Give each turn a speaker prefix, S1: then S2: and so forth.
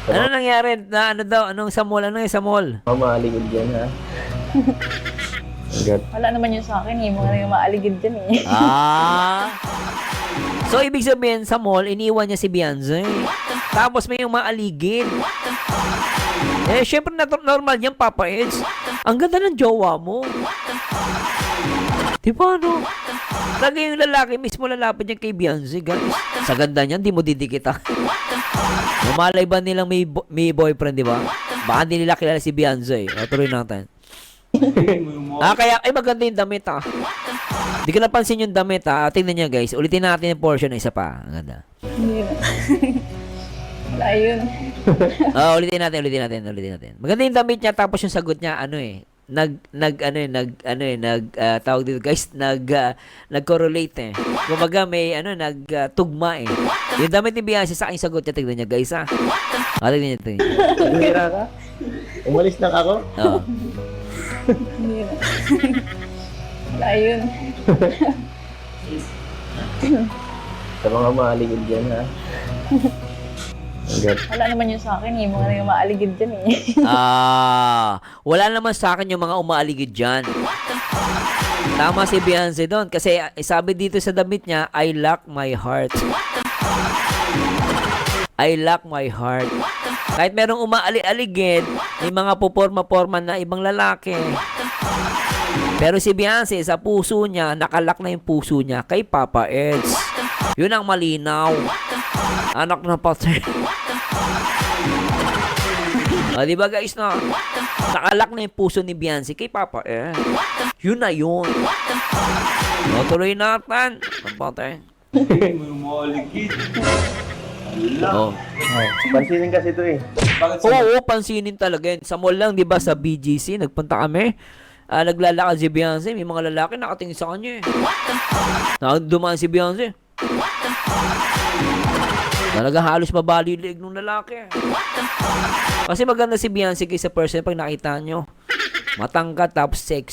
S1: Ano nangyari? Na ano daw? Anong sa mall? Ano yung sa mall?
S2: Mamahaligid yan, ha? Agad.
S3: Wala naman yun sa akin eh. Mga nang maaligid dyan eh.
S1: Ah. So, ibig sabihin, sa mall, iniwan niya si Beyonce. Tapos may umaaligid. Eh, syempre, normal yan, Papa Eds. Ang ganda ng jowa mo. Di ba, no? Lagi yung lalaki, mismo lalapit niya kay Beyonce, guys. Sa ganda niyan, di mo didikita. Mamalay ba nilang may boyfriend, di ba? Baka hindi nila kilala si Beyonce. O, tuloy natin. Kaya, ay maganda yung damit, ah. Di ko napansin yung damit, ah. Tingnan niya, guys. Ulitin natin yung portion na isa pa. Ang ganda.
S3: Hindi na. Wala yun.
S1: Ulitin natin. Maganda yung damit niya, tapos yung sagot niya, tawag dito guys, nag-correlate eh. Kumbaga may, tugma eh. Yung damit ni Beyonce sa aking sagot niya, tignan niya guys, ha. Tignan niya.
S2: Bumira ka? Umalis na ako?
S1: Oo.
S3: Hindi na. Wala yun.
S2: Sa mga mahaligid yan, ha? Agad.
S3: Wala naman yun sa akin eh. Mga nang maaligid dyan eh.
S1: Wala naman sa akin yung mga umaaligid dyan. Tama si Beyonce doon. Kasi sabi dito sa damit niya, I lock my heart. I lock my heart. Kahit merong umaaligid, may mga puporma-porma na ibang lalaki. Pero si Beyonce, sa puso niya, nakalak na yung puso niya kay Papa Eds. Yun ang malinaw. Anak na patay. Diba guys, no? Nakalak na yung puso ni Beyonce kay Papa Eds. Yun na yun. Tuloy natin. Patay. Oh.
S2: Pansinin kasi ito, eh.
S1: Oo, pansinin talaga yun. Sa mall lang, di ba, sa BGC, nagpunta kami. Naglalakad si Beyonce, may mga lalaki nakatingin sa kanya eh. Dumaan si Beyonce. Talaga halos mabali yung leeg ng lalaki. Kasi maganda si Beyonce kaysa person pag nakita nyo. Matangkat tapos sex.